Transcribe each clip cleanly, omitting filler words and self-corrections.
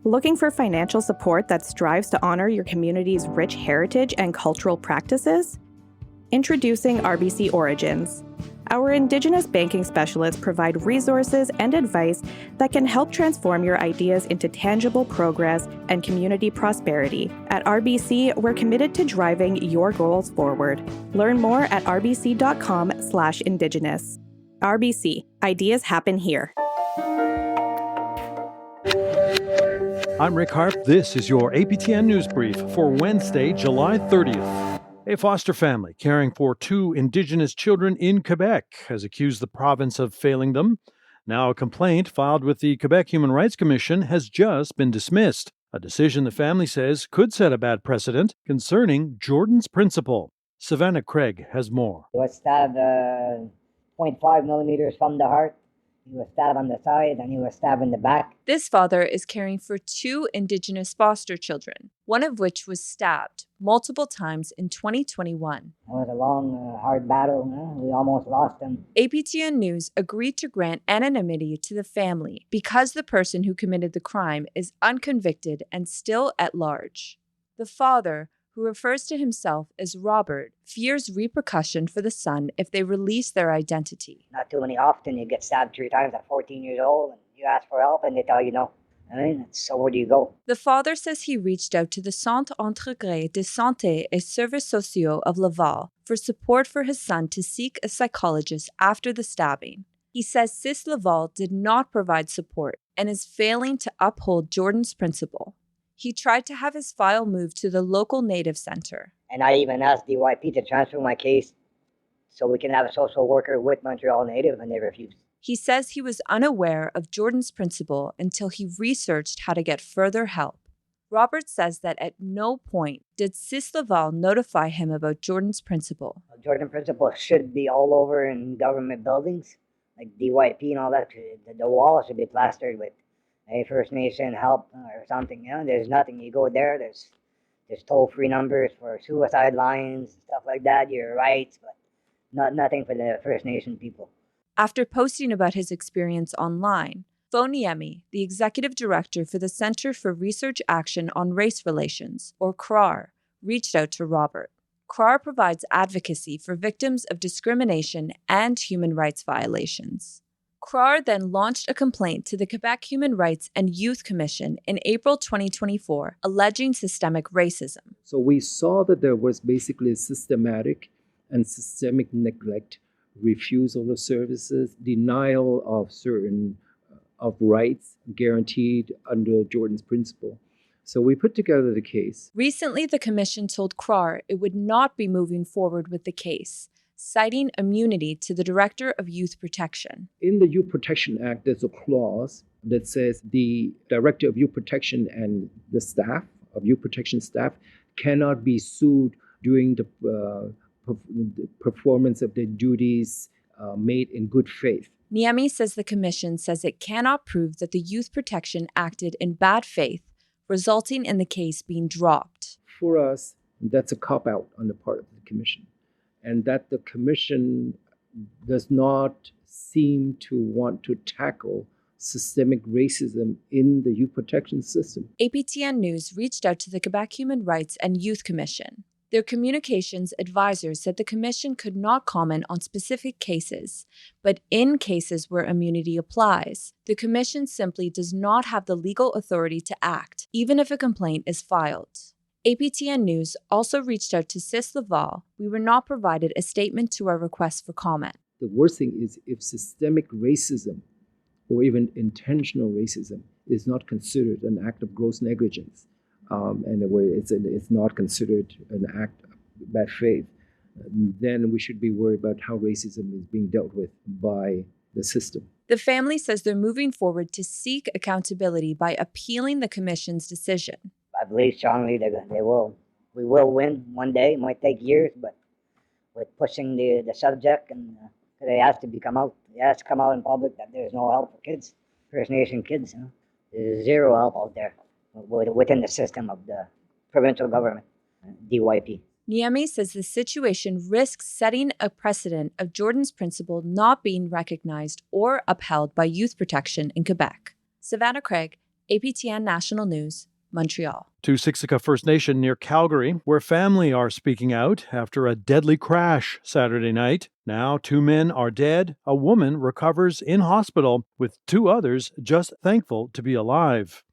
Looking for financial support that strives to honor your community's rich heritage and cultural practices? Introducing RBC Origins. Our Indigenous banking specialists provide resources and advice that can help transform your ideas into tangible progress and community prosperity. At RBC, we're committed to driving your goals forward. Learn more at rbc.com/Indigenous. RBC, ideas happen here. I'm Rick Harp. This is your APTN News Brief for Wednesday, July 30th. A foster family caring for 2 Indigenous children in Quebec has accused the province of failing them. Now a complaint filed with the Quebec Human Rights Commission has just been dismissed, a decision the family says could set a bad precedent concerning Jordan's principle. Savannah Craig has more. He was stabbed 0.5 millimeters from the heart. He was stabbed on the side and he was stabbed in the back. This father is caring for 2 Indigenous foster children, one of which was stabbed multiple times in 2021. It was a long, hard battle. We almost lost him. APTN News agreed to grant anonymity to the family because the person who committed the crime is unconvicted and still at large. The father, who refers to himself as Robert, fears repercussion for the son if they release their identity. Not too many often. You get stabbed 3 times at 14 years old and you ask for help and they tell you no. So where do you go? The father says he reached out to the Centre Intégré de Santé et Services Sociaux of Laval for support for his son to seek a psychologist after the stabbing. He says CIS Laval did not provide support and is failing to uphold Jordan's principle. He tried to have his file moved to the local Native Center. And I even asked DYP to transfer my case so we can have a social worker with Montreal Native, and they refused. He says he was unaware of Jordan's principle until he researched how to get further help. Robert says that at no point did CIS Laval notify him about Jordan's principle. Jordan principle should be all over in government buildings, like DYP and all that. The wall should be plastered with a First Nation help or something. There's nothing. You go there, there's toll-free numbers for suicide lines, stuff like that, your rights, but nothing for the First Nation people. After posting about his experience online, Foniemi, the executive director for the Centre for Research Action on Race Relations, or CRAR, reached out to Robert. CRAR provides advocacy for victims of discrimination and human rights violations. CRAR then launched a complaint to the Quebec Human Rights and Youth Commission in April 2024, alleging systemic racism. So we saw that there was basically systematic and systemic neglect, refusal of services, denial of certain of rights guaranteed under Jordan's principle. So we put together the case. Recently, the commission told CRAR it would not be moving forward with the case, citing immunity to the Director of Youth Protection. In the Youth Protection Act, there's a clause that says the Director of Youth Protection and the staff of Youth Protection staff cannot be sued during the performance of their duties made in good faith. Niemi says the commission says it cannot prove that the Youth Protection acted in bad faith, resulting in the case being dropped. For us, that's a cop-out on the part of the commission, and that the commission does not seem to want to tackle systemic racism in the youth protection system. APTN News reached out to the Quebec Human Rights and Youth Commission. Their communications advisor said the commission could not comment on specific cases, but in cases where immunity applies, the commission simply does not have the legal authority to act, even if a complaint is filed. APTN News also reached out to CIS Laval. We were not provided a statement to our request for comment. The worst thing is if systemic racism or even intentional racism is not considered an act of gross negligence, and where it's not considered an act of bad faith, then we should be worried about how racism is being dealt with by the system. The family says they're moving forward to seek accountability by appealing the commission's decision. I believe strongly we will win one day. It might take years, but with pushing the subject, and it has to come out in public that there's no help for kids, First Nation kids. There's zero help out there within the system of the provincial government, DYP. Niemi says the situation risks setting a precedent of Jordan's principle not being recognized or upheld by youth protection in Quebec. Savannah Craig, APTN National News, Montreal. To Siksika First Nation near Calgary, where family are speaking out after a deadly crash Saturday night. Now 2 men are dead. A woman recovers in hospital, with 2 others just thankful to be alive.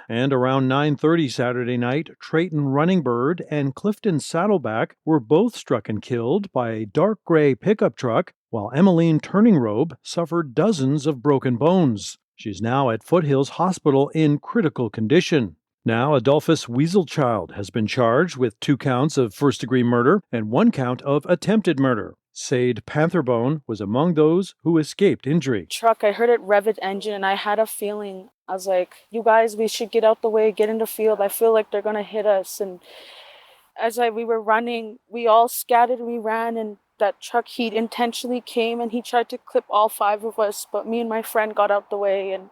And around 9:30 Saturday night, Trayton Running Bird and Clifton Saddleback were both struck and killed by a dark gray pickup truck, while Emmeline Turning Robe suffered dozens of broken bones. She's now at Foothills Hospital in critical condition. Now, Adolphus Weaselchild has been charged with 2 counts of first-degree murder and 1 count of attempted murder. Sade Pantherbone was among those who escaped injury. Truck, I heard it rev its engine and I had a feeling. I was like, you guys, we should get out the way, get in the field. I feel like they're going to hit us. And as we were running, we all scattered, we ran, and that truck, he intentionally came and he tried to clip all 5 of us, but me and my friend got out the way, and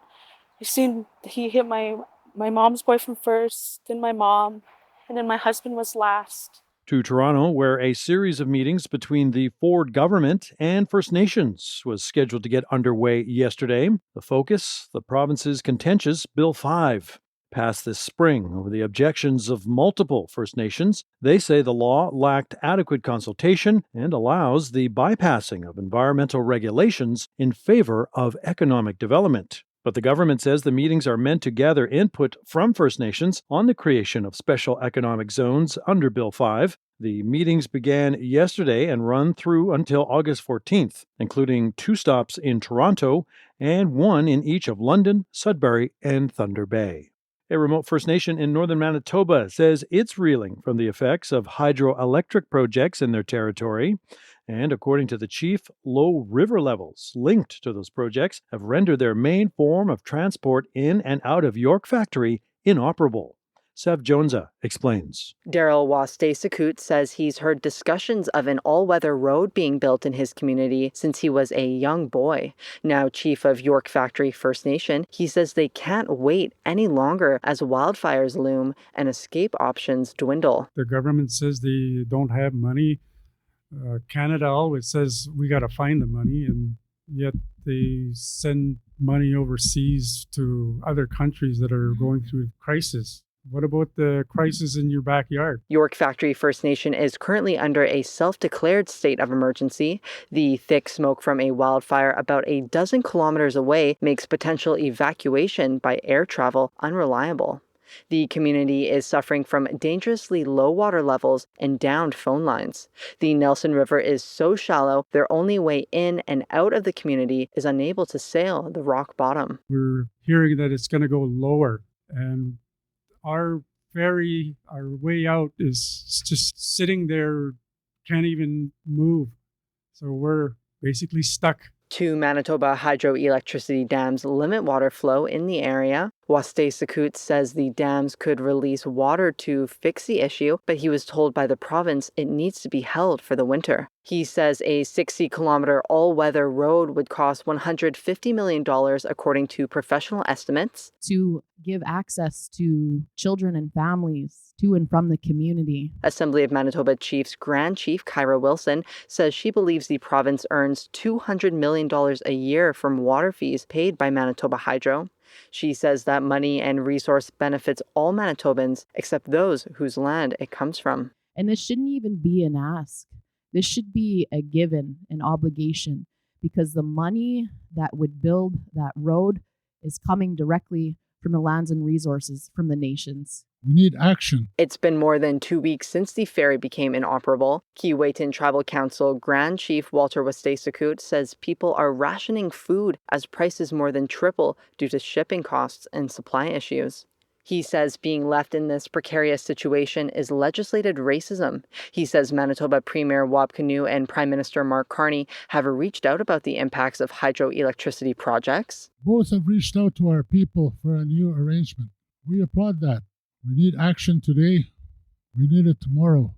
he hit my mom's boyfriend first, then my mom, and then my husband was last. To Toronto, where a series of meetings between the Ford government and First Nations was scheduled to get underway yesterday. The focus, the province's contentious Bill 5. Passed this spring over the objections of multiple First Nations. They say the law lacked adequate consultation and allows the bypassing of environmental regulations in favor of economic development. But the government says the meetings are meant to gather input from First Nations on the creation of special economic zones under Bill 5. The meetings began yesterday and run through until August 14th, including 2 stops in Toronto and 1 in each of London, Sudbury, and Thunder Bay. A remote First Nation in northern Manitoba says it's reeling from the effects of hydroelectric projects in their territory. And according to the chief, low river levels linked to those projects have rendered their main form of transport in and out of York Factory inoperable. Sev Jonza explains. Daryl Wastay-Sakut says he's heard discussions of an all-weather road being built in his community since he was a young boy. Now chief of York Factory First Nation, he says they can't wait any longer as wildfires loom and escape options dwindle. The government says they don't have money. Canada always says we got to find the money, and yet they send money overseas to other countries that are going through crisis. What about the crisis in your backyard? York Factory First Nation is currently under a self-declared state of emergency. The thick smoke from a wildfire about a dozen kilometers away makes potential evacuation by air travel unreliable. The community is suffering from dangerously low water levels and downed phone lines. The Nelson River is so shallow, their only way in and out of the community is unable to sail the rock bottom. We're hearing that it's going to go lower, and our way out is just sitting there, can't even move. So we're basically stuck. 2 Manitoba hydroelectricity dams limit water flow in the area. Wastay-Sakut says the dams could release water to fix the issue, but he was told by the province it needs to be held for the winter. He says a 60-kilometer all-weather road would cost $150 million, according to professional estimates. To give access to children and families to and from the community. Assembly of Manitoba Chiefs Grand Chief Kyra Wilson says she believes the province earns $200 million a year from water fees paid by Manitoba Hydro. She says that money and resource benefits all Manitobans except those whose land it comes from. And this shouldn't even be an ask. This should be a given, an obligation, because the money that would build that road is coming directly from the lands and resources from the nations. We need action. It's been more than 2 weeks since the ferry became inoperable. Keewatin Tribal Council Grand Chief Walter Wastay-Sakut says people are rationing food as prices more than triple due to shipping costs and supply issues. He says being left in this precarious situation is legislated racism. He says Manitoba Premier Wab Kinew and Prime Minister Mark Carney have reached out about the impacts of hydroelectricity projects. Both have reached out to our people for a new arrangement. We applaud that. We need action today. We need it tomorrow.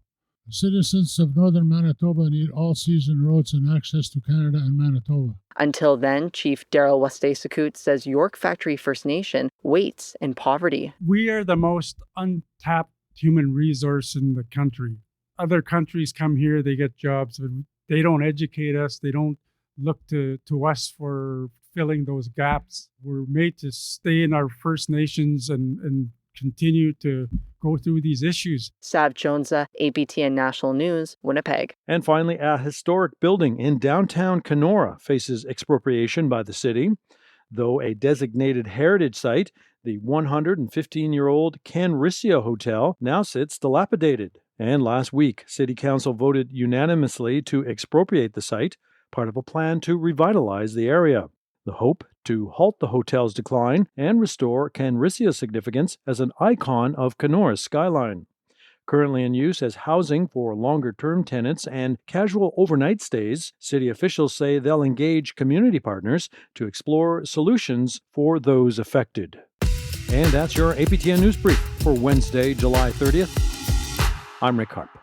The citizens of northern Manitoba need all-season roads and access to Canada and Manitoba. Until then, Chief Daryl Wastay-Sakut says York Factory First Nation waits in poverty. We are the most untapped human resource in the country. Other countries come here, they get jobs, but they don't educate us. They don't look to us for filling those gaps. We're made to stay in our First Nations and continue to go through these issues. Sav Chonza, APTN National News, Winnipeg. And finally, a historic building in downtown Kenora faces expropriation by the city. Though a designated heritage site, the 115-year-old Canrissia Hotel now sits dilapidated. And last week, City Council voted unanimously to expropriate the site, part of a plan to revitalize the area. The hope to halt the hotel's decline and restore Canrissia's significance as an icon of Kenora's skyline. Currently in use as housing for longer-term tenants and casual overnight stays, city officials say they'll engage community partners to explore solutions for those affected. And that's your APTN News Brief for Wednesday, July 30th. I'm Rick Harp.